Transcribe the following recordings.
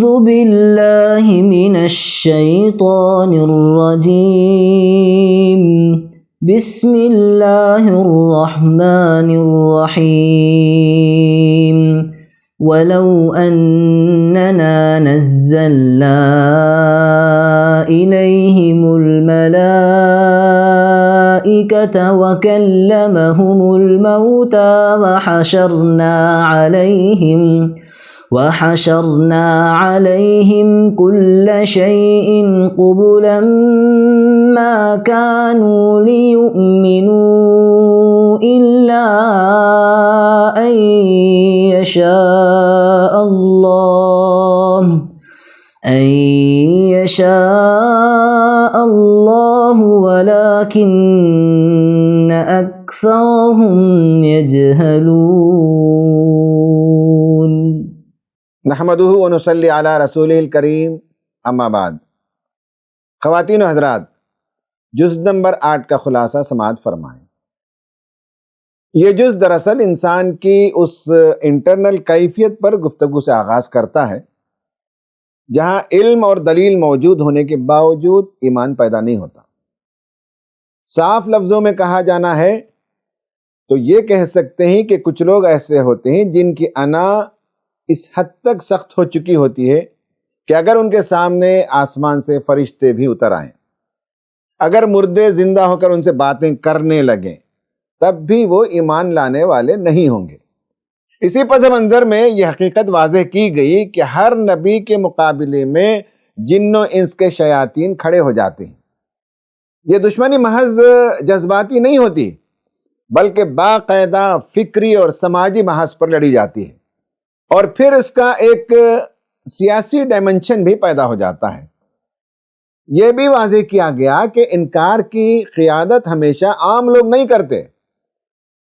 أعوذ بالله من الشيطان الرجيم بسم الله الرحمن الرحيم ولو أننا نزلنا إليهم الملائكة وكلمهم الموتى وحشرنا عليهم كل شيء قبلا ما كانوا ليؤمنوا إلا أن يشاء الله ولكن أكثرهم يجهلون نحمدہ ونصلی علی رسولہ الکریم اما بعد۔ خواتین و حضرات، جز نمبر 8 کا خلاصہ سماعت فرمائیں۔ یہ جز دراصل انسان کی اس انٹرنل کیفیت پر گفتگو سے آغاز کرتا ہے جہاں علم اور دلیل موجود ہونے کے باوجود ایمان پیدا نہیں ہوتا۔ صاف لفظوں میں کہا جانا ہے تو یہ کہہ سکتے ہیں کہ کچھ لوگ ایسے ہوتے ہیں جن کی انا اس حد تک سخت ہو چکی ہوتی ہے کہ اگر ان کے سامنے آسمان سے فرشتے بھی اتر آئیں، اگر مردے زندہ ہو کر ان سے باتیں کرنے لگیں، تب بھی وہ ایمان لانے والے نہیں ہوں گے۔ اسی پس منظر میں یہ حقیقت واضح کی گئی کہ ہر نبی کے مقابلے میں جن و انس کے شیاطین کھڑے ہو جاتے ہیں۔ یہ دشمنی محض جذباتی نہیں ہوتی بلکہ باقاعدہ فکری اور سماجی محاذ پر لڑی جاتی ہے، اور پھر اس کا ایک سیاسی ڈائمنشن بھی پیدا ہو جاتا ہے۔ یہ بھی واضح کیا گیا کہ انکار کی قیادت ہمیشہ عام لوگ نہیں کرتے،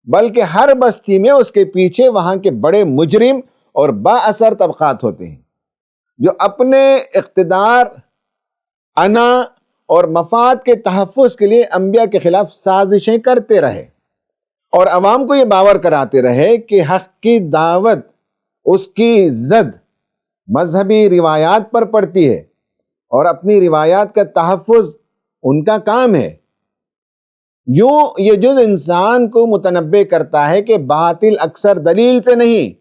بلکہ ہر بستی میں اس کے پیچھے وہاں کے بڑے مجرم اور با اثر طبقات ہوتے ہیں جو اپنے اقتدار، انا اور مفاد کے تحفظ کے لیے انبیاء کے خلاف سازشیں کرتے رہے اور عوام کو یہ باور کراتے رہے کہ حق کی دعوت، اس کی زد مذہبی روایات پر پڑتی ہے اور اپنی روایات کا تحفظ ان کا کام ہے۔ یوں یہ جز انسان کو متنبع کرتا ہے کہ باطل اکثر دلیل سے نہیں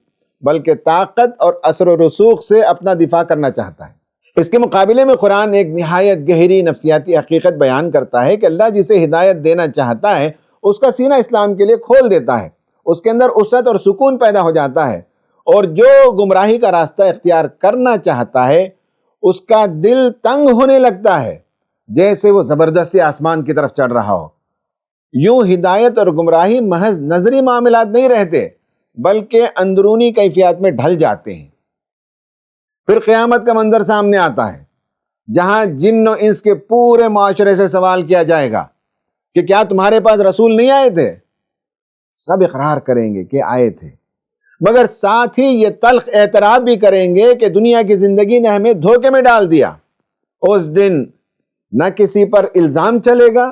بلکہ طاقت اور اثر و رسوخ سے اپنا دفاع کرنا چاہتا ہے۔ اس کے مقابلے میں قرآن ایک نہایت گہری نفسیاتی حقیقت بیان کرتا ہے کہ اللہ جسے ہدایت دینا چاہتا ہے اس کا سینہ اسلام کے لیے کھول دیتا ہے، اس کے اندر وسعت اور سکون پیدا ہو جاتا ہے، اور جو گمراہی کا راستہ اختیار کرنا چاہتا ہے اس کا دل تنگ ہونے لگتا ہے جیسے وہ زبردستی آسمان کی طرف چڑھ رہا ہو۔ یوں ہدایت اور گمراہی محض نظری معاملات نہیں رہتے بلکہ اندرونی کیفیات میں ڈھل جاتے ہیں۔ پھر قیامت کا منظر سامنے آتا ہے جہاں جن و انس کے پورے معاشرے سے سوال کیا جائے گا کہ کیا تمہارے پاس رسول نہیں آئے تھے؟ سب اقرار کریں گے کہ آئے تھے، مگر ساتھ ہی یہ تلخ اعتراف بھی کریں گے کہ دنیا کی زندگی نے ہمیں دھوکے میں ڈال دیا۔ اس دن نہ کسی پر الزام چلے گا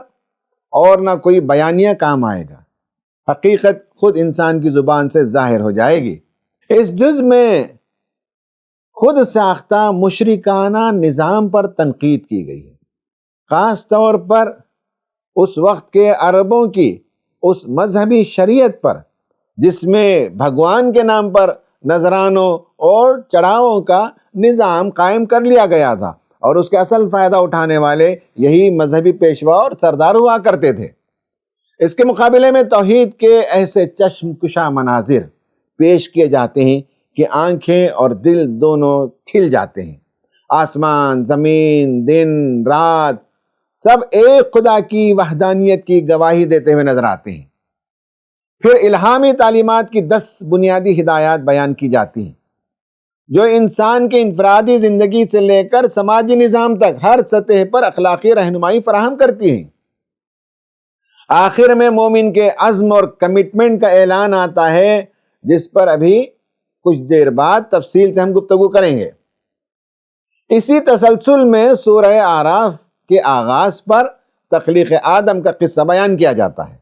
اور نہ کوئی بیانیہ کام آئے گا، حقیقت خود انسان کی زبان سے ظاہر ہو جائے گی۔ اس جز میں خود ساختہ مشرکانہ نظام پر تنقید کی گئی ہے، خاص طور پر اس وقت کے عربوں کی اس مذہبی شریعت پر جس میں بھگوان کے نام پر نذرانوں اور چڑھاووں کا نظام قائم کر لیا گیا تھا، اور اس کے اصل فائدہ اٹھانے والے یہی مذہبی پیشوا اور سردار ہوا کرتے تھے۔ اس کے مقابلے میں توحید کے ایسے چشم کشا مناظر پیش کیے جاتے ہیں کہ آنکھیں اور دل دونوں کھل جاتے ہیں۔ آسمان، زمین، دن، رات سب ایک خدا کی وحدانیت کی گواہی دیتے ہوئے نظر آتے ہیں۔ پھر الہامی تعلیمات کی 10 بنیادی ہدایات بیان کی جاتی ہیں جو انسان کے انفرادی زندگی سے لے کر سماجی نظام تک ہر سطح پر اخلاقی رہنمائی فراہم کرتی ہیں۔ آخر میں مومن کے عزم اور کمٹمنٹ کا اعلان آتا ہے جس پر ابھی کچھ دیر بعد تفصیل سے ہم گفتگو کریں گے۔ اسی تسلسل میں سورہ اعراف کے آغاز پر تخلیق آدم کا قصہ بیان کیا جاتا ہے۔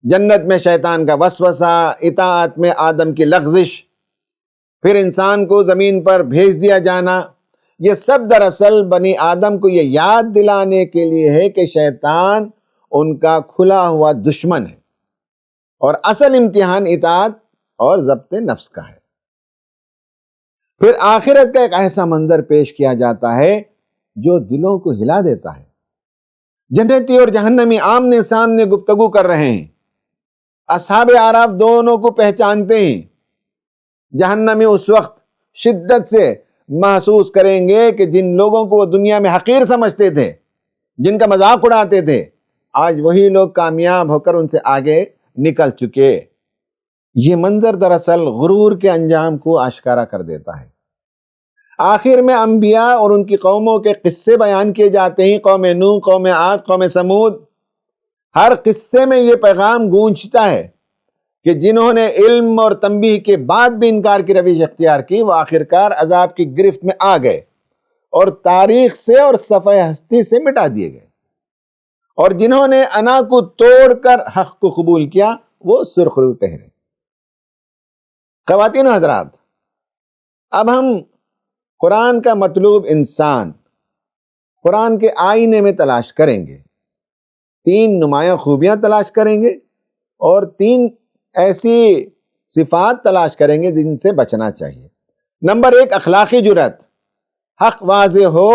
جنت میں شیطان کا وسوسہ، اطاعت میں آدم کی لغزش، پھر انسان کو زمین پر بھیج دیا جانا یہ سب دراصل بنی آدم کو یہ یاد دلانے کے لیے ہے کہ شیطان ان کا کھلا ہوا دشمن ہے اور اصل امتحان اطاعت اور ضبط نفس کا ہے۔ پھر آخرت کا ایک ایسا منظر پیش کیا جاتا ہے جو دلوں کو ہلا دیتا ہے۔ جنتی اور جہنمی آمنے سامنے گفتگو کر رہے ہیں۔ اصحاب اعراف دونوں کو پہچانتے ہیں۔ جہنمی اس وقت شدت سے محسوس کریں گے کہ جن لوگوں کو وہ دنیا میں حقیر سمجھتے تھے، جن کا مذاق اڑاتے تھے، آج وہی لوگ کامیاب ہو کر ان سے آگے نکل چکے۔ یہ منظر دراصل غرور کے انجام کو آشکارا کر دیتا ہے۔ آخر میں انبیاء اور ان کی قوموں کے قصے بیان کیے جاتے ہیں، قوم نوح، قوم عاد، قوم سمود۔ ہر قصے میں یہ پیغام گونجتا ہے کہ جنہوں نے علم اور تنبیہ کے بعد بھی انکار کی روش اختیار کی، وہ آخرکار عذاب کی گرفت میں آ گئے اور تاریخ سے اور صفحہ ہستی سے مٹا دیے گئے، اور جنہوں نے انا کو توڑ کر حق کو قبول کیا وہ سرخرو ٹھہرے۔ خواتین و حضرات، اب ہم قرآن کا مطلوب انسان قرآن کے آئینے میں تلاش کریں گے۔ 3 نمایاں خوبیاں تلاش کریں گے اور 3 ایسی صفات تلاش کریں گے جن سے بچنا چاہیے۔ نمبر 1، اخلاقی جرأت۔ حق واضح ہو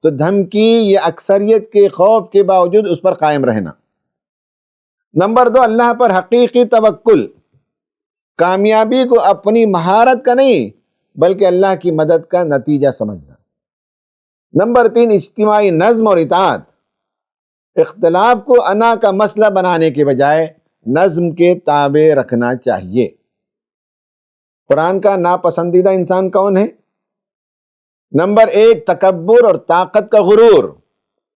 تو دھمکی یا اکثریت کے خوف کے باوجود اس پر قائم رہنا۔ نمبر 2، اللہ پر حقیقی توکل۔ کامیابی کو اپنی مہارت کا نہیں بلکہ اللہ کی مدد کا نتیجہ سمجھنا۔ نمبر 3، اجتماعی نظم اور اطاعت۔ اختلاف کو انا کا مسئلہ بنانے کے بجائے نظم کے تابع رکھنا چاہیے۔ قرآن کا ناپسندیدہ انسان کون ہے؟ نمبر 1، تکبر اور طاقت کا غرور۔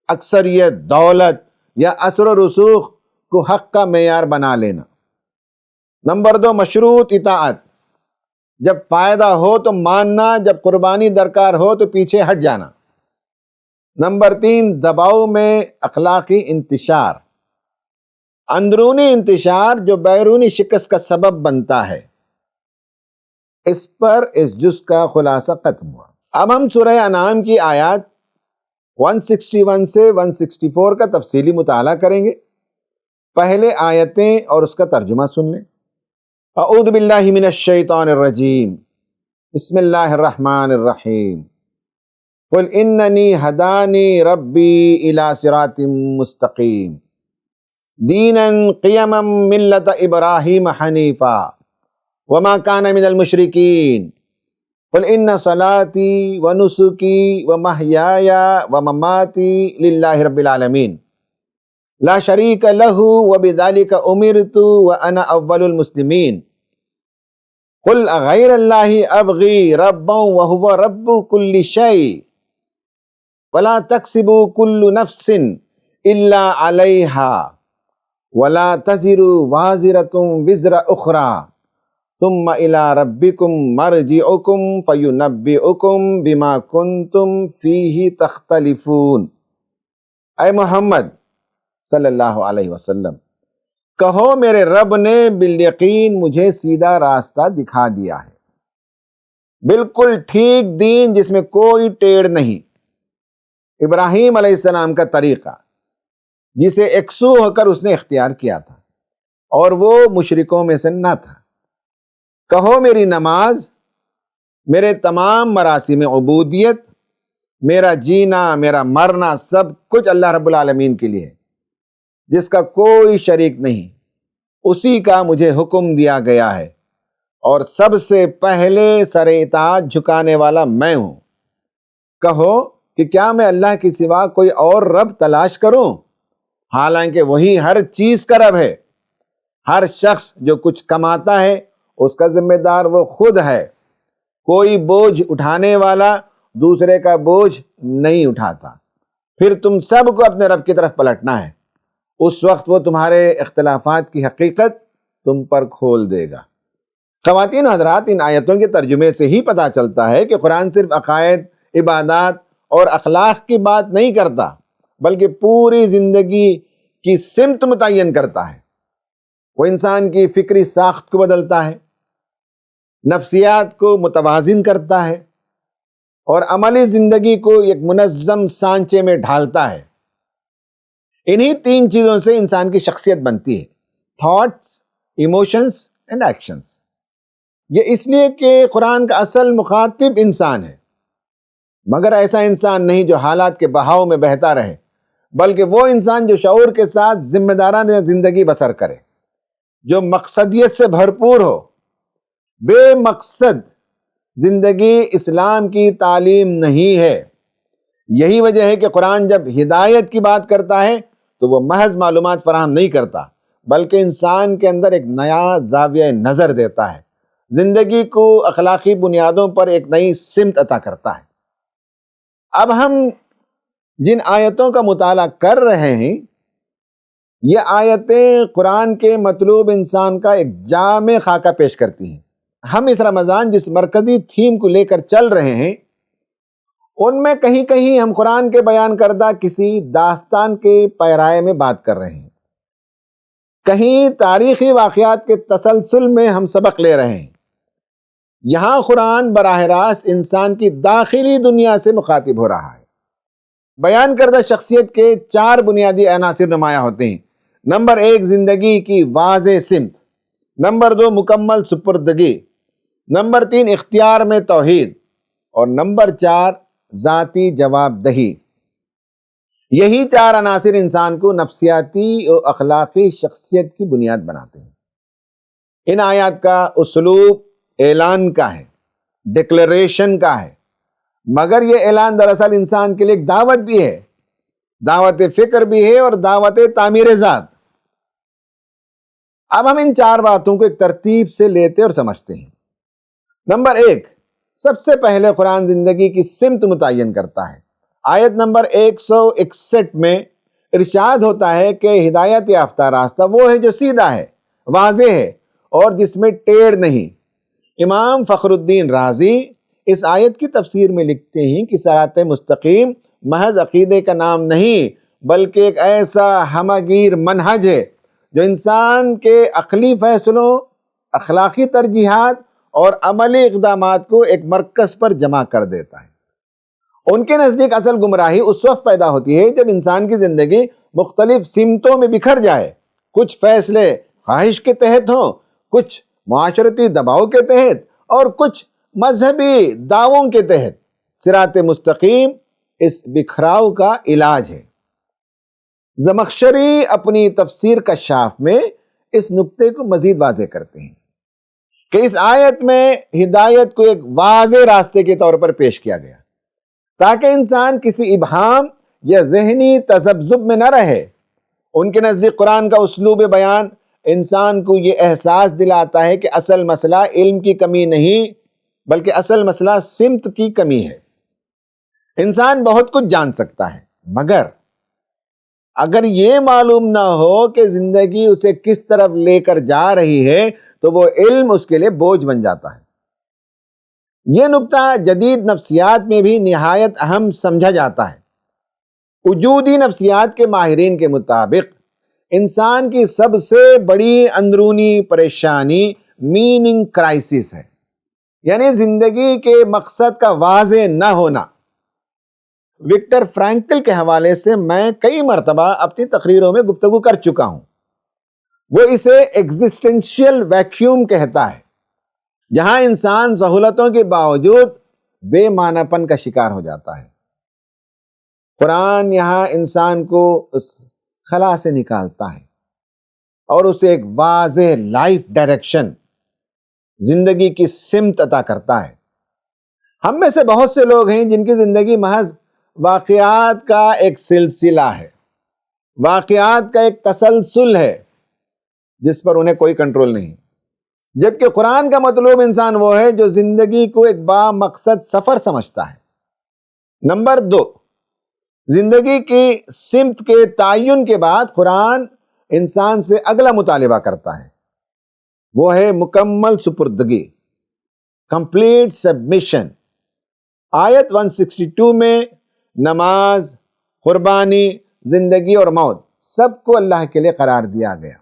اکثریت، دولت یا اثر و رسوخ کو حق کا معیار بنا لینا۔ نمبر 2، مشروط اطاعت۔ جب فائدہ ہو تو ماننا، جب قربانی درکار ہو تو پیچھے ہٹ جانا۔ نمبر 3، دباؤ میں اخلاقی انتشار۔ اندرونی انتشار جو بیرونی شکست کا سبب بنتا ہے۔ اس پر اس جز کا خلاصہ ختم ہوا۔ اب ہم سورہ انعام کی آیات 161 سے 164 کا تفصیلی مطالعہ کریں گے۔ پہلے آیتیں اور اس کا ترجمہ سن لیں۔ اعوذ باللہ من الشیطان الرجیم، بسم اللہ الرحمن الرحیم۔ قل اننی ہدانی ربی الی صراط مستقیم دینا قیما ملت ابراہیم حنیفا وما کان من المشرکین قل ان صلاتی ونسکی ومحیای ومماتی للہ رب العالمین لا شریک لہ وبذلک امرت وانا اول المسلمین قل اغیر اللہ ابغی ربا وہو رب کل شیء ولا تکسب کل نفس الا علیہا ولا تزر وازرۃ وزر اخری ثم الی ربکم مرجعکم فینبئکم بما کنتم فیہ تختلفون۔ اے محمد صلی اللہ علیہ وسلم، کہو میرے رب نے بالیقین مجھے سیدھا راستہ دکھا دیا ہے، بالکل ٹھیک دین جس میں کوئی ٹیڑھ نہیں، ابراہیم علیہ السلام کا طریقہ جسے یکسو ہو کر اس نے اختیار کیا تھا اور وہ مشرکوں میں سے نہ تھا۔ کہو میری نماز، میرے تمام مراسم عبودیت، میرا جینا، میرا مرنا، سب کچھ اللہ رب العالمین کے لیے ہے جس کا کوئی شریک نہیں، اسی کا مجھے حکم دیا گیا ہے اور سب سے پہلے سر اطاعت جھکانے والا میں ہوں۔ کہو کہ کیا میں اللہ کے سوا کوئی اور رب تلاش کروں، حالانکہ وہی ہر چیز کا رب ہے۔ ہر شخص جو کچھ کماتا ہے اس کا ذمہ دار وہ خود ہے، کوئی بوجھ اٹھانے والا دوسرے کا بوجھ نہیں اٹھاتا۔ پھر تم سب کو اپنے رب کی طرف پلٹنا ہے، اس وقت وہ تمہارے اختلافات کی حقیقت تم پر کھول دے گا۔ خواتین و حضرات، ان آیتوں کے ترجمے سے ہی پتہ چلتا ہے کہ قرآن صرف عقائد، عبادات اور اخلاق کی بات نہیں کرتا بلکہ پوری زندگی کی سمت متعین کرتا ہے۔ وہ انسان کی فکری ساخت کو بدلتا ہے، نفسیات کو متوازن کرتا ہے اور عملی زندگی کو ایک منظم سانچے میں ڈھالتا ہے۔ انہی 3 چیزوں سے انسان کی شخصیت بنتی ہے: تھاٹس، ایموشنز اینڈ ایکشنز۔ یہ اس لیے کہ قرآن کا اصل مخاطب انسان ہے، مگر ایسا انسان نہیں جو حالات کے بہاؤ میں بہتا رہے، بلکہ وہ انسان جو شعور کے ساتھ ذمہ دارانہ زندگی بسر کرے، جو مقصدیت سے بھرپور ہو۔ بے مقصد زندگی اسلام کی تعلیم نہیں ہے۔ یہی وجہ ہے کہ قرآن جب ہدایت کی بات کرتا ہے تو وہ محض معلومات فراہم نہیں کرتا، بلکہ انسان کے اندر ایک نیا زاویہ نظر دیتا ہے، زندگی کو اخلاقی بنیادوں پر ایک نئی سمت عطا کرتا ہے۔ اب ہم جن آیتوں کا مطالعہ کر رہے ہیں، یہ آیتیں قرآن کے مطلوب انسان کا ایک جامع خاکہ پیش کرتی ہیں۔ ہم اس رمضان جس مرکزی تھیم کو لے کر چل رہے ہیں، ان میں کہیں کہیں ہم قرآن کے بیان کردہ کسی داستان کے پیرائے میں بات کر رہے ہیں، کہیں تاریخی واقعات کے تسلسل میں ہم سبق لے رہے ہیں۔ یہاں قرآن براہ راست انسان کی داخلی دنیا سے مخاطب ہو رہا ہے۔ بیان کردہ شخصیت کے 4 بنیادی عناصر نمایاں ہوتے ہیں۔ نمبر 1، زندگی کی واضح سمت۔ نمبر 2، مکمل سپردگی۔ نمبر 3، اختیار میں توحید۔ اور نمبر 4، ذاتی جواب دہی۔ یہی 4 عناصر انسان کو نفسیاتی اور اخلاقی شخصیت کی بنیاد بناتے ہیں۔ ان آیات کا اسلوب اعلان کا ہے، ڈکلیریشن کا ہے، مگر یہ اعلان دراصل انسان کے لیے ایک دعوت بھی ہے، دعوت فکر بھی ہے اور دعوت تعمیر ذات۔ اب ہم ان 4 باتوں کو ایک ترتیب سے لیتے اور سمجھتے ہیں۔ نمبر 1، سب سے پہلے قرآن زندگی کی سمت متعین کرتا ہے۔ آیت نمبر 161 میں ارشاد ہوتا ہے کہ ہدایت یافتہ راستہ وہ ہے جو سیدھا ہے، واضح ہے اور جس میں ٹیڑھ نہیں۔ امام فخر الدین رازی اس آیت کی تفسیر میں لکھتے ہیں کہ صراط مستقیم محض عقیدے کا نام نہیں، بلکہ ایک ایسا ہمگیر منہج ہے جو انسان کے عقلی فیصلوں، اخلاقی ترجیحات اور عملی اقدامات کو ایک مرکز پر جمع کر دیتا ہے۔ ان کے نزدیک اصل گمراہی اس وقت پیدا ہوتی ہے جب انسان کی زندگی مختلف سمتوں میں بکھر جائے، کچھ فیصلے خواہش کے تحت ہوں، کچھ معاشرتی دباؤ کے تحت اور کچھ مذہبی دعووں کے تحت۔ صراط مستقیم اس بکھراؤ کا علاج ہے۔ زمخشری اپنی تفسیر کشاف میں اس نقطے کو مزید واضح کرتے ہیں کہ اس آیت میں ہدایت کو ایک واضح راستے کے طور پر پیش کیا گیا تاکہ انسان کسی ابہام یا ذہنی تذبذب میں نہ رہے۔ ان کے نزدیک قرآن کا اسلوب بیان انسان کو یہ احساس دلاتا ہے کہ اصل مسئلہ علم کی کمی نہیں، بلکہ اصل مسئلہ سمت کی کمی ہے۔ انسان بہت کچھ جان سکتا ہے، مگر اگر یہ معلوم نہ ہو کہ زندگی اسے کس طرف لے کر جا رہی ہے تو وہ علم اس کے لیے بوجھ بن جاتا ہے۔ یہ نقطہ جدید نفسیات میں بھی نہایت اہم سمجھا جاتا ہے۔ وجودی نفسیات کے ماہرین کے مطابق انسان کی سب سے بڑی اندرونی پریشانی میننگ کرائسس ہے، یعنی زندگی کے مقصد کا واضح نہ ہونا۔ وکٹر فرینکل کے حوالے سے میں کئی مرتبہ اپنی تقریروں میں گفتگو کر چکا ہوں۔ وہ اسے ایگزسٹنشیل ویکیوم کہتا ہے، جہاں انسان سہولتوں کے باوجود بے معنی پن کا شکار ہو جاتا ہے۔ قرآن یہاں انسان کو اس خلا سے نکالتا ہے اور اسے ایک واضح لائف ڈائریکشن، زندگی کی سمت عطا کرتا ہے۔ ہم میں سے بہت سے لوگ ہیں جن کی زندگی محض واقعات کا ایک سلسلہ ہے، واقعات کا ایک تسلسل ہے جس پر انہیں کوئی کنٹرول نہیں، جبکہ قرآن کا مطلوب انسان وہ ہے جو زندگی کو ایک با مقصد سفر سمجھتا ہے۔ نمبر 2، زندگی کی سمت کے تعین کے بعد قرآن انسان سے اگلا مطالبہ کرتا ہے، وہ ہے مکمل سپردگی، کمپلیٹ سبمیشن۔ آیت 162 میں نماز، قربانی، زندگی اور موت سب کو اللہ کے لیے قرار دیا گیا۔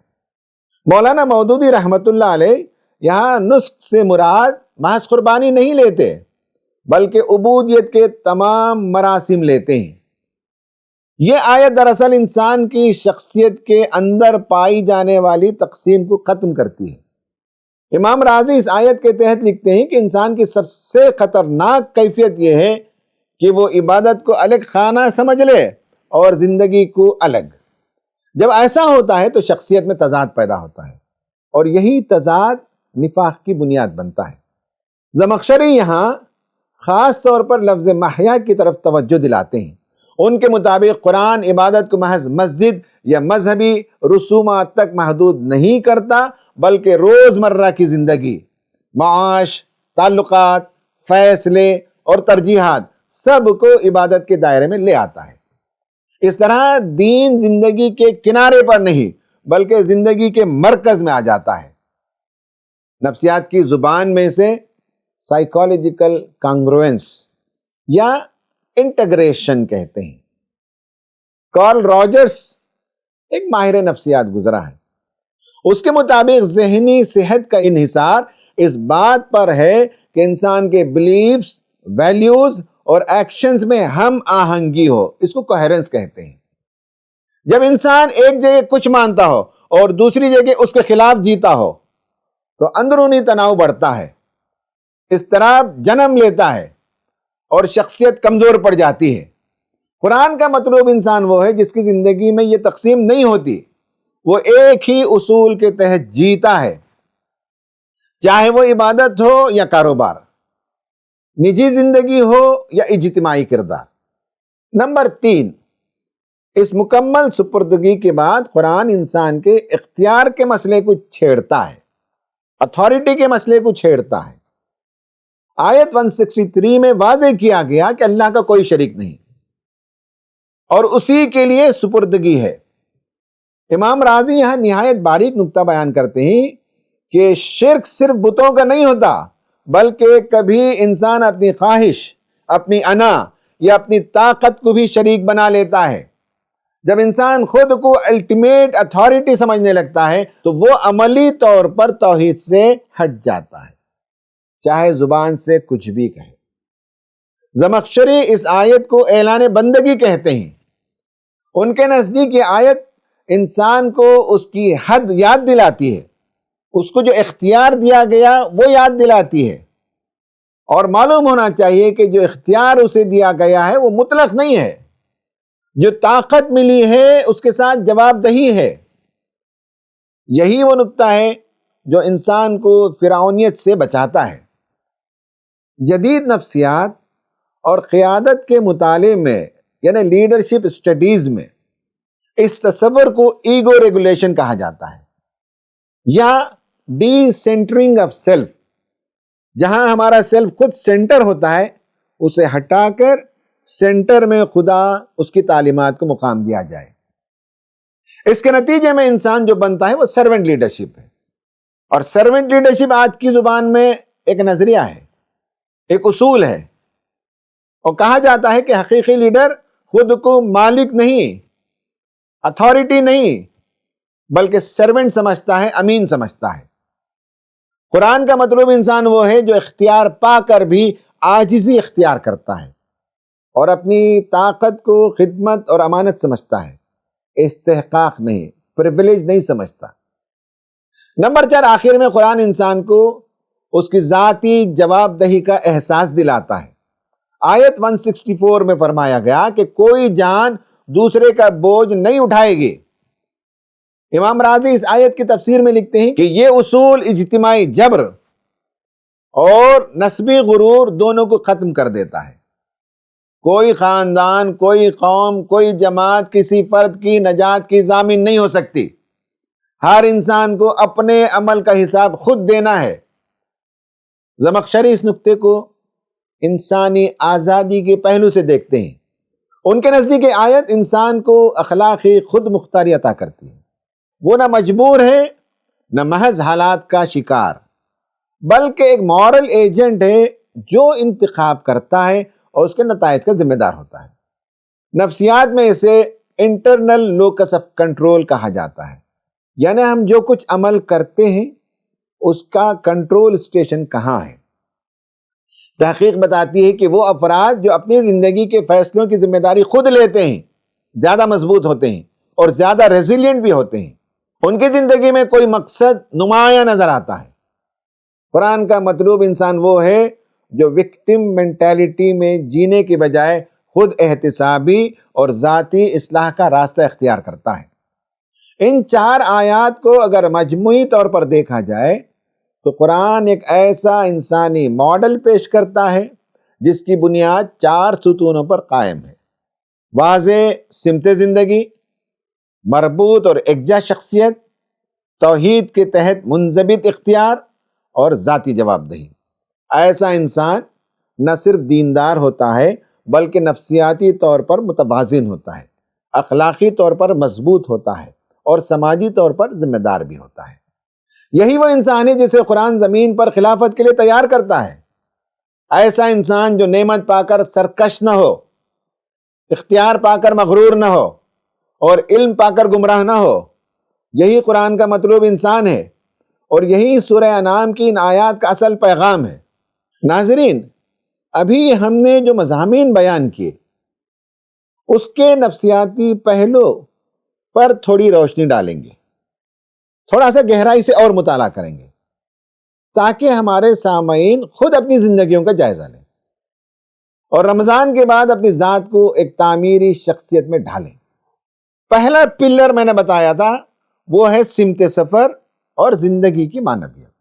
مولانا مودودی رحمت اللہ علیہ یہاں نسک سے مراد محض قربانی نہیں لیتے، بلکہ عبودیت کے تمام مراسم لیتے ہیں۔ یہ آیت دراصل انسان کی شخصیت کے اندر پائی جانے والی تقسیم کو ختم کرتی ہے۔ امام رازی اس آیت کے تحت لکھتے ہیں کہ انسان کی سب سے خطرناک کیفیت یہ ہے کہ وہ عبادت کو الگ خانہ سمجھ لے اور زندگی کو الگ۔ جب ایسا ہوتا ہے تو شخصیت میں تضاد پیدا ہوتا ہے، اور یہی تضاد نفاق کی بنیاد بنتا ہے۔ زمخشری یہاں خاص طور پر لفظ محیا کی طرف توجہ دلاتے ہیں۔ ان کے مطابق قرآن عبادت کو محض مسجد یا مذہبی رسومات تک محدود نہیں کرتا، بلکہ روزمرہ کی زندگی، معاش، تعلقات، فیصلے اور ترجیحات سب کو عبادت کے دائرے میں لے آتا ہے۔ اس طرح دین زندگی کے کنارے پر نہیں بلکہ زندگی کے مرکز میں آ جاتا ہے۔ نفسیات کی زبان میں اسے سائیکالوجیکل کانگروئنس یا انٹیگریشن کہتے ہیں۔ کارل راجرز ایک ماہر نفسیات گزرا ہے۔ اس کے مطابق ذہنی صحت کا انحصار اس بات پر ہے کہ انسان کے بلیفز، ویلیوز اور ایکشنز میں ہم آہنگی ہو۔ اس کو کوہیرنس کہتے ہیں۔ جب انسان ایک جگہ کچھ مانتا ہو اور دوسری جگہ اس کے خلاف جیتا ہو تو اندرونی تناؤ بڑھتا ہے، اضطراب جنم لیتا ہے اور شخصیت کمزور پڑ جاتی ہے۔ قرآن کا مطلوب انسان وہ ہے جس کی زندگی میں یہ تقسیم نہیں ہوتی، وہ ایک ہی اصول کے تحت جیتا ہے، چاہے وہ عبادت ہو یا کاروبار، نجی زندگی ہو یا اجتماعی کردار۔ نمبر 3، اس مکمل سپردگی کے بعد قرآن انسان کے اختیار کے مسئلے کو چھیڑتا ہے، اتھارٹی کے مسئلے کو چھیڑتا ہے۔ آیت 163 میں واضح کیا گیا کہ اللہ کا کوئی شریک نہیں اور اسی کے لیے سپردگی ہے۔ امام رازی یہاں نہایت باریک نکتہ بیان کرتے ہیں کہ شرک صرف بتوں کا نہیں ہوتا، بلکہ کبھی انسان اپنی خواہش، اپنی انا یا اپنی طاقت کو بھی شریک بنا لیتا ہے۔ جب انسان خود کو الٹیمیٹ اتھارٹی سمجھنے لگتا ہے تو وہ عملی طور پر توحید سے ہٹ جاتا ہے، چاہے زبان سے کچھ بھی کہے۔ زمخشری اس آیت کو اعلان بندگی کہتے ہیں۔ ان کے نزدیک یہ آیت انسان کو اس کی حد یاد دلاتی ہے، اس کو جو اختیار دیا گیا وہ یاد دلاتی ہے، اور معلوم ہونا چاہیے کہ جو اختیار اسے دیا گیا ہے وہ مطلق نہیں ہے، جو طاقت ملی ہے اس کے ساتھ جواب دہی ہے۔ یہی وہ نقطہ ہے جو انسان کو فرعونیت سے بچاتا ہے۔ جدید نفسیات اور قیادت کے مطالعے میں یعنی لیڈرشپ اسٹڈیز میں اس تصور کو ایگو ریگولیشن کہا جاتا ہے، یا ڈی سینٹرنگ آف سیلف۔ جہاں ہمارا سیلف خود سینٹر ہوتا ہے، اسے ہٹا کر سینٹر میں خدا، اس کی تعلیمات کو مقام دیا جائے۔ اس کے نتیجے میں انسان جو بنتا ہے وہ سرونٹ لیڈرشپ ہے، اور سرونٹ لیڈرشپ آج کی زبان میں ایک نظریہ ہے، ایک اصول ہے، اور کہا جاتا ہے کہ حقیقی لیڈر خود کو مالک نہیں، اتھارٹی نہیں، بلکہ سرونٹ سمجھتا ہے، امین سمجھتا ہے۔ قرآن کا مطلوب انسان وہ ہے جو اختیار پا کر بھی عاجزی اختیار کرتا ہے اور اپنی طاقت کو خدمت اور امانت سمجھتا ہے، استحقاق نہیں، پریویلیج نہیں سمجھتا۔ نمبر 4، آخر میں قرآن انسان کو اس کی ذاتی جواب دہی کا احساس دلاتا ہے۔ آیت 164 میں فرمایا گیا کہ کوئی جان دوسرے کا بوجھ نہیں اٹھائے گی۔ امام رازی اس آیت کی تفسیر میں لکھتے ہیں کہ یہ اصول اجتماعی جبر اور نسبی غرور دونوں کو ختم کر دیتا ہے۔ کوئی خاندان، کوئی قوم، کوئی جماعت کسی فرد کی نجات کی ضامن نہیں ہو سکتی۔ ہر انسان کو اپنے عمل کا حساب خود دینا ہے۔ زمخشری اس نقطے کو انسانی آزادی کے پہلو سے دیکھتے ہیں۔ ان کے نزدیک آیت انسان کو اخلاقی خود مختاری عطا کرتی ہے۔ وہ نہ مجبور ہے، نہ محض حالات کا شکار، بلکہ ایک مورل ایجنٹ ہے جو انتخاب کرتا ہے اور اس کے نتائج کا ذمہ دار ہوتا ہے۔ نفسیات میں اسے انٹرنل لوکس آف کنٹرول کہا جاتا ہے، یعنی ہم جو کچھ عمل کرتے ہیں اس کا کنٹرول اسٹیشن کہاں ہے۔ تحقیق بتاتی ہے کہ وہ افراد جو اپنی زندگی کے فیصلوں کی ذمہ داری خود لیتے ہیں زیادہ مضبوط ہوتے ہیں اور زیادہ ریزیلینٹ بھی ہوتے ہیں. ان کی زندگی میں کوئی مقصد نمایاں نظر آتا ہے. قرآن کا مطلوب انسان وہ ہے جو وکٹم مینٹیلٹی میں جینے کی بجائے خود احتسابی اور ذاتی اصلاح کا راستہ اختیار کرتا ہے. ان 4 آیات کو اگر مجموعی طور پر دیکھا جائے تو قرآن ایک ایسا انسانی ماڈل پیش کرتا ہے جس کی بنیاد 4 ستونوں پر قائم ہے: واضح سمت زندگی، مربوط اور یکجا شخصیت، توحید کے تحت منضبط اختیار اور ذاتی جواب دہی. ایسا انسان نہ صرف دیندار ہوتا ہے بلکہ نفسیاتی طور پر متوازن ہوتا ہے، اخلاقی طور پر مضبوط ہوتا ہے اور سماجی طور پر ذمہ دار بھی ہوتا ہے. یہی وہ انسان ہے جسے قرآن زمین پر خلافت کے لیے تیار کرتا ہے. ایسا انسان جو نعمت پا کر سرکش نہ ہو، اختیار پا کر مغرور نہ ہو اور علم پا کر گمراہ نہ ہو. یہی قرآن کا مطلوب انسان ہے اور یہی سورہ انعام کی ان آیات کا اصل پیغام ہے. ناظرین، ابھی ہم نے جو مضامین بیان کیے اس کے نفسیاتی پہلو پر تھوڑی روشنی ڈالیں گے، تھوڑا سا گہرائی سے اور مطالعہ کریں گے تاکہ ہمارے سامعین خود اپنی زندگیوں کا جائزہ لیں اور رمضان کے بعد اپنی ذات کو ایک تعمیری شخصیت میں ڈھالیں. پہلا پلر میں نے بتایا تھا وہ ہے سمت سفر اور زندگی کی معنویت،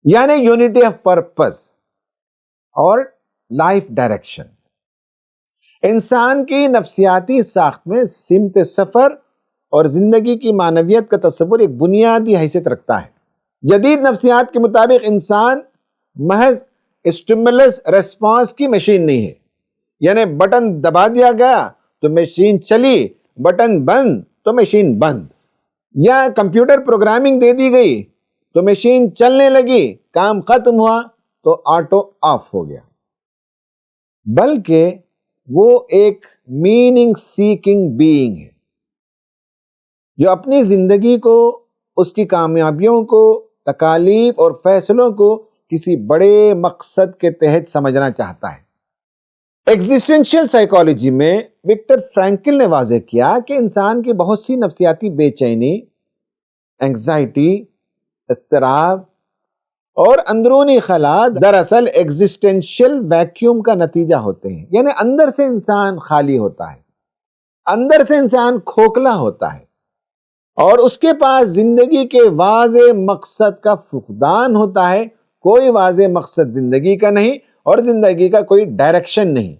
یعنی یونٹی آف پرپس اور لائف ڈائریکشن. انسان کی نفسیاتی ساخت میں سمت سفر اور زندگی کی معنویت کا تصور ایک بنیادی حیثیت رکھتا ہے. جدید نفسیات کے مطابق انسان محض اسٹیمولس ریسپانس کی مشین نہیں ہے، یعنی بٹن دبا دیا گیا تو مشین چلی، بٹن بند تو مشین بند، یا کمپیوٹر پروگرامنگ دے دی گئی تو مشین چلنے لگی، کام ختم ہوا تو آٹو آف ہو گیا. بلکہ وہ ایک میننگ سیکنگ بینگ ہے جو اپنی زندگی کو، اس کی کامیابیوں کو، تکالیف اور فیصلوں کو کسی بڑے مقصد کے تحت سمجھنا چاہتا ہے. ایگزسٹنشل سائیکالوجی میں وکٹر فرینکل نے واضح کیا کہ انسان کی بہت سی نفسیاتی بے چینی، انگزائٹی، اضطراب اور اندرونی خلاد دراصل ایگزسٹنشل ویکیوم کا نتیجہ ہوتے ہیں. یعنی اندر سے انسان خالی ہوتا ہے، اندر سے انسان کھوکھلا ہوتا ہے اور اس کے پاس زندگی کے واضح مقصد کا فقدان ہوتا ہے. کوئی واضح مقصد زندگی کا نہیں اور زندگی کا کوئی ڈائریکشن نہیں.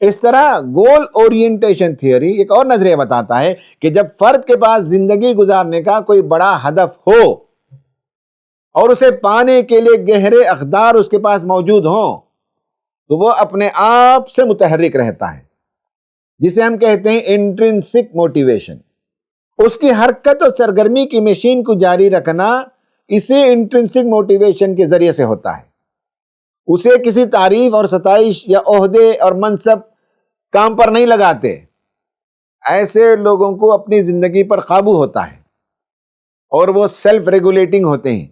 اس طرح گول اورینٹیشن تھیوری ایک اور نظریہ بتاتا ہے کہ جب فرد کے پاس زندگی گزارنے کا کوئی بڑا ہدف ہو اور اسے پانے کے لیے گہرے اقدار اس کے پاس موجود ہوں تو وہ اپنے آپ سے متحرک رہتا ہے، جسے ہم کہتے ہیں انٹرنسک موٹیویشن. اس کی حرکت اور سرگرمی کی مشین کو جاری رکھنا اسی انٹرنسک موٹیویشن کے ذریعے سے ہوتا ہے. اسے کسی تعریف اور ستائش یا عہدے اور منصب کام پر نہیں لگاتے. ایسے لوگوں کو اپنی زندگی پر قابو ہوتا ہے اور وہ سیلف ریگولیٹنگ ہوتے ہیں،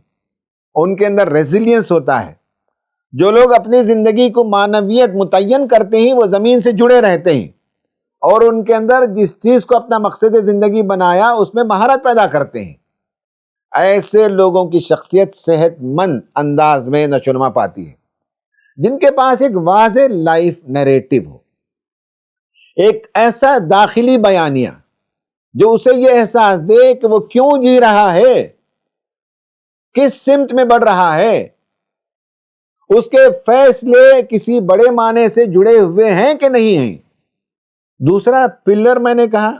ان کے اندر ریزیلینس ہوتا ہے. جو لوگ اپنی زندگی کو معنویت متعین کرتے ہیں وہ زمین سے جڑے رہتے ہیں اور ان کے اندر جس چیز کو اپنا مقصد زندگی بنایا اس میں مہارت پیدا کرتے ہیں. ایسے لوگوں کی شخصیت صحت مند انداز میں نشوونما پاتی ہے، جن کے پاس ایک واضح لائف نیریٹو ہو، ایک ایسا داخلی بیانیہ جو اسے یہ احساس دے کہ وہ کیوں جی رہا ہے، کس سمت میں بڑھ رہا ہے، اس کے فیصلے کسی بڑے معنی سے جڑے ہوئے ہیں کہ نہیں ہیں. دوسرا پلر میں نے کہا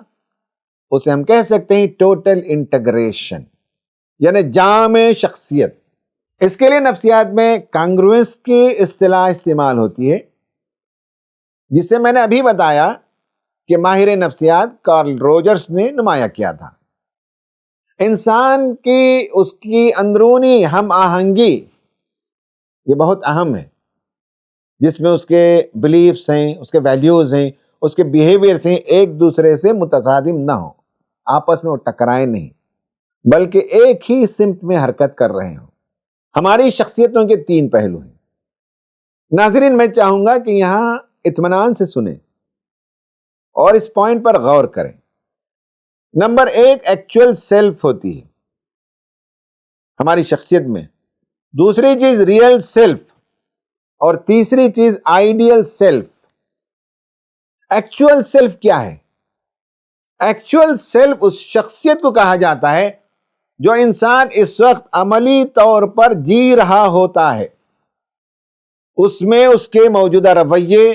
اسے ہم کہہ سکتے ہیں ٹوٹل انٹیگریشن، یعنی جامع شخصیت. اس کے لیے نفسیات میں کانگروئنس کی اصطلاح استعمال ہوتی ہے، جس سے میں نے ابھی بتایا کہ ماہر نفسیات کارل روجرز نے نمایاں کیا تھا. انسان کی اس کی اندرونی ہم آہنگی یہ بہت اہم ہے، جس میں اس کے بلیفز ہیں، اس کے ویلیوز ہیں، اس کے بیہیویئرز ہیں، ایک دوسرے سے متصادم نہ ہوں، آپس میں وہ ٹکرائیں نہیں بلکہ ایک ہی سمت میں حرکت کر رہے ہوں. ہماری شخصیتوں کے 3 پہلو ہیں: ناظرین، میں چاہوں گا کہ یہاں اطمینان سے سنیں اور اس پوائنٹ پر غور کریں۔ نمبر 1 ایکچوئل سیلف ہوتی ہے ہماری شخصیت میں، دوسری چیز ریئل سیلف، اور تیسری چیز آئیڈیل سیلف۔ ایکچوئل سیلف کیا ہے؟ ایکچوئل سیلف اس شخصیت کو کہا جاتا ہے جو انسان اس وقت عملی طور پر جی رہا ہوتا ہے۔ اس میں اس کے موجودہ رویے،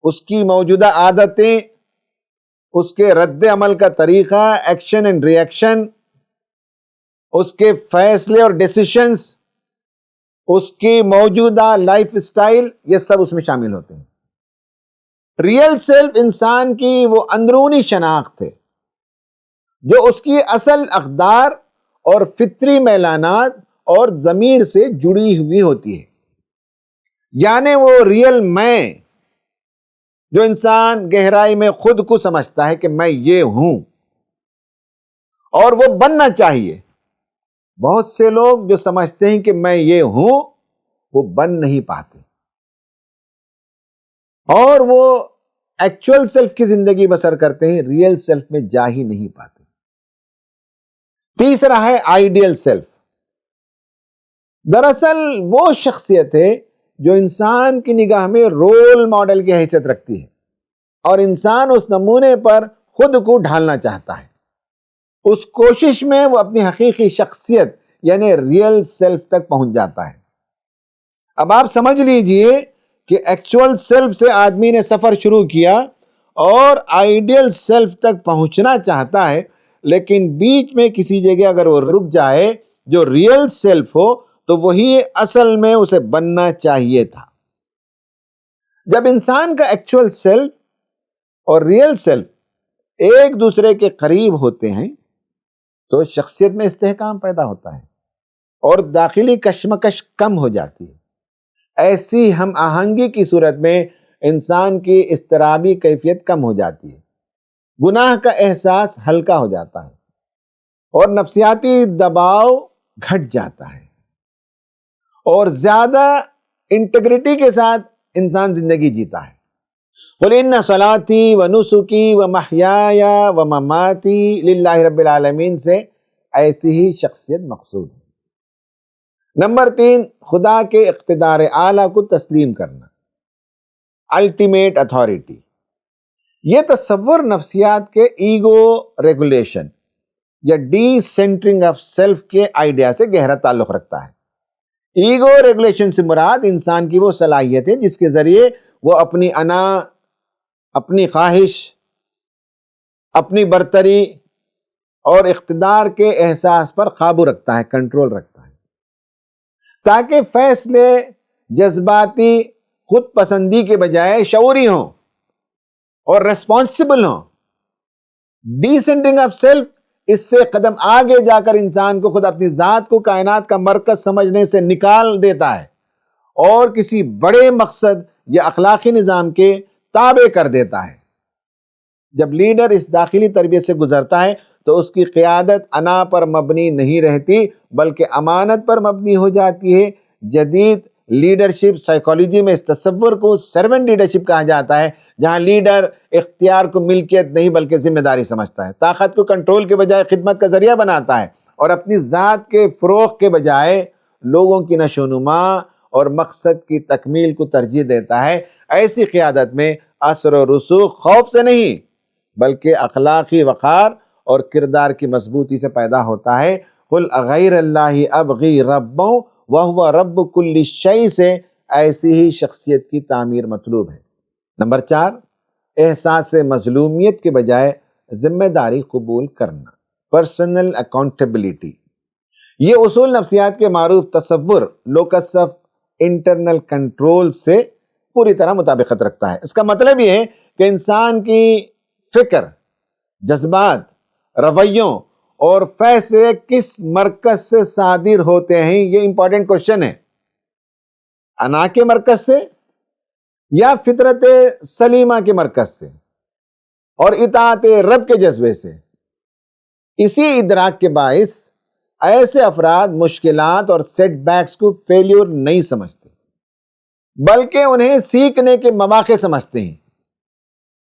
اس کی موجودہ عادتیں، اس کے رد عمل کا طریقہ، ایکشن اینڈ ری ایکشن، اس کے فیصلے اور ڈیسیشنز، اس کی موجودہ لائف سٹائل، یہ سب اس میں شامل ہوتے ہیں۔ ریئل سیلف انسان کی وہ اندرونی شناخت ہے جو اس کی اصل اقدار اور فطری میلانات اور ضمیر سے جڑی ہوئی ہوتی ہے، یعنی وہ ریئل میں جو انسان گہرائی میں خود کو سمجھتا ہے کہ میں یہ ہوں اور وہ بننا چاہیے۔ بہت سے لوگ جو سمجھتے ہیں کہ میں یہ ہوں وہ بن نہیں پاتے اور وہ ایکچوئل سیلف کی زندگی بسر کرتے ہیں، ریئل سیلف میں جا ہی نہیں پاتے۔ تیسرا ہے آئیڈیل سیلف۔ دراصل وہ شخصیت ہے جو انسان کی نگاہ میں رول ماڈل کی حیثیت رکھتی ہے اور انسان اس نمونے پر خود کو ڈھالنا چاہتا ہے۔ اس کوشش میں وہ اپنی حقیقی شخصیت یعنی ریئل سیلف تک پہنچ جاتا ہے۔ اب آپ سمجھ لیجئے کہ ایکچوئل سیلف سے آدمی نے سفر شروع کیا اور آئیڈیل سیلف تک پہنچنا چاہتا ہے، لیکن بیچ میں کسی جگہ اگر وہ رک جائے جو ریئل سیلف ہو تو وہی اصل میں اسے بننا چاہیے تھا۔ جب انسان کا ایکچوئل سیلف اور ریئل سیلف ایک دوسرے کے قریب ہوتے ہیں تو شخصیت میں استحکام پیدا ہوتا ہے اور داخلی کشمکش کم ہو جاتی ہے۔ ایسی ہم آہنگی کی صورت میں انسان کی اضطرابی کیفیت کم ہو جاتی ہے، گناہ کا احساس ہلکا ہو جاتا ہے اور نفسیاتی دباؤ گھٹ جاتا ہے اور زیادہ انٹیگریٹی کے ساتھ انسان زندگی جیتا ہے۔ قُلْ إِنَّ صَلَاتِي وَنُسُكِي وَمَحْيَايَ وَمَمَاتِي لِلَّهِ رَبِّ الْعَالَمِينَ سے ایسی ہی شخصیت مقصود ہے۔ نمبر 3 خدا کے اقتدار اعلیٰ کو تسلیم کرنا، الٹیمیٹ اتھارٹی۔ یہ تصور نفسیات کے ایگو ریگولیشن یا ڈی سینٹرنگ آف سیلف کے آئیڈیا سے گہرا تعلق رکھتا ہے۔ ایگو ریگولیشن سے مراد انسان کی وہ صلاحیت ہے جس کے ذریعے وہ اپنی انا، اپنی خواہش، اپنی برتری اور اقتدار کے احساس پر قابو رکھتا ہے، کنٹرول رکھتا ہے، تاکہ فیصلے جذباتی خود پسندی کے بجائے شعوری ہوں اور ریسپانسبل ہوں۔ ڈیسینٹنگ آف سیلف اس سے قدم آگے جا کر انسان کو خود اپنی ذات کو کائنات کا مرکز سمجھنے سے نکال دیتا ہے اور کسی بڑے مقصد یا اخلاقی نظام کے تابع کر دیتا ہے۔ جب لیڈر اس داخلی تربیت سے گزرتا ہے تو اس کی قیادت انا پر مبنی نہیں رہتی بلکہ امانت پر مبنی ہو جاتی ہے۔ جدید لیڈرشپ سائیکالوجی میں اس تصور کو سرونٹ لیڈرشپ کہا جاتا ہے، جہاں لیڈر اختیار کو ملکیت نہیں بلکہ ذمہ داری سمجھتا ہے، طاقت کو کنٹرول کے بجائے خدمت کا ذریعہ بناتا ہے اور اپنی ذات کے فروغ کے بجائے لوگوں کی نشوونما اور مقصد کی تکمیل کو ترجیح دیتا ہے۔ ایسی قیادت میں اثر و رسوخ خوف سے نہیں بلکہ اخلاقی وقار اور کردار کی مضبوطی سے پیدا ہوتا ہے۔ قُلْ أَغَيْرَ اللَّهِ أَبْغِي رَبًّا وَهُوَ رَبُّ كُلِّ شَيْءٍ سے ایسی ہی شخصیت کی تعمیر مطلوب ہے۔ نمبر 4 احساس مظلومیت کے بجائے ذمہ داری قبول کرنا، پرسنل اکاؤنٹیبلٹی۔ یہ اصول نفسیات کے معروف تصور لوکس آف انٹرنل کنٹرول سے پوری طرح مطابقت رکھتا ہے۔ اس کا مطلب یہ ہے کہ انسان کی فکر، جذبات، رویوں اور فیصلے کس مرکز سے صادر ہوتے ہیں، یہ امپورٹنٹ کوشچن ہے۔ انا کے مرکز سے یا فطرت سلیمہ کے مرکز سے اور اطاعت رب کے جذبے سے؟ اسی ادراک کے باعث ایسے افراد مشکلات اور سیٹ بیکس کو فیلیور نہیں سمجھتے بلکہ انہیں سیکھنے کے مواقع سمجھتے ہیں۔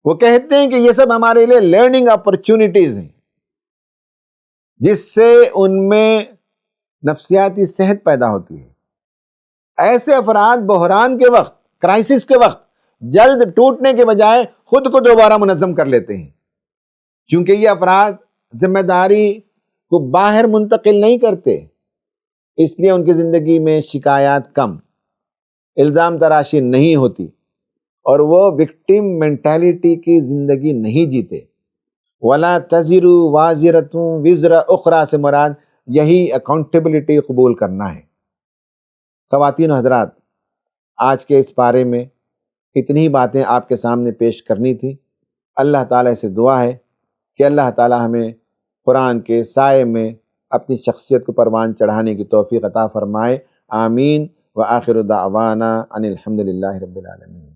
وہ کہتے ہیں کہ یہ سب ہمارے لیے لرننگ اپرچونٹیز ہیں، جس سے ان میں نفسیاتی صحت پیدا ہوتی ہے۔ ایسے افراد بحران کے وقت، کرائسس کے وقت جلد ٹوٹنے کے بجائے خود کو دوبارہ منظم کر لیتے ہیں، چونکہ یہ افراد ذمہ داری کو باہر منتقل نہیں کرتے، اس لیے ان کی زندگی میں شکایات کم، الزام تراشی نہیں ہوتی، اور وہ وکٹم مینٹیلٹی کی زندگی نہیں جیتے۔ وَلَا تَزِرُ وَازِرَةٌ وِزْرَ أُخْرَى سے مراد یہی اکاؤنٹیبلٹی قبول کرنا ہے۔ خواتین و حضرات، آج کے اس پارے میں اتنی باتیں آپ کے سامنے پیش کرنی تھی۔ اللہ تعالیٰ سے دعا ہے کہ اللہ تعالیٰ ہمیں قرآن کے سائے میں اپنی شخصیت کو پروان چڑھانے کی توفیق عطا فرمائے۔ آمین۔ وآخر دعوانا ان الحمد للہ رب العالمین۔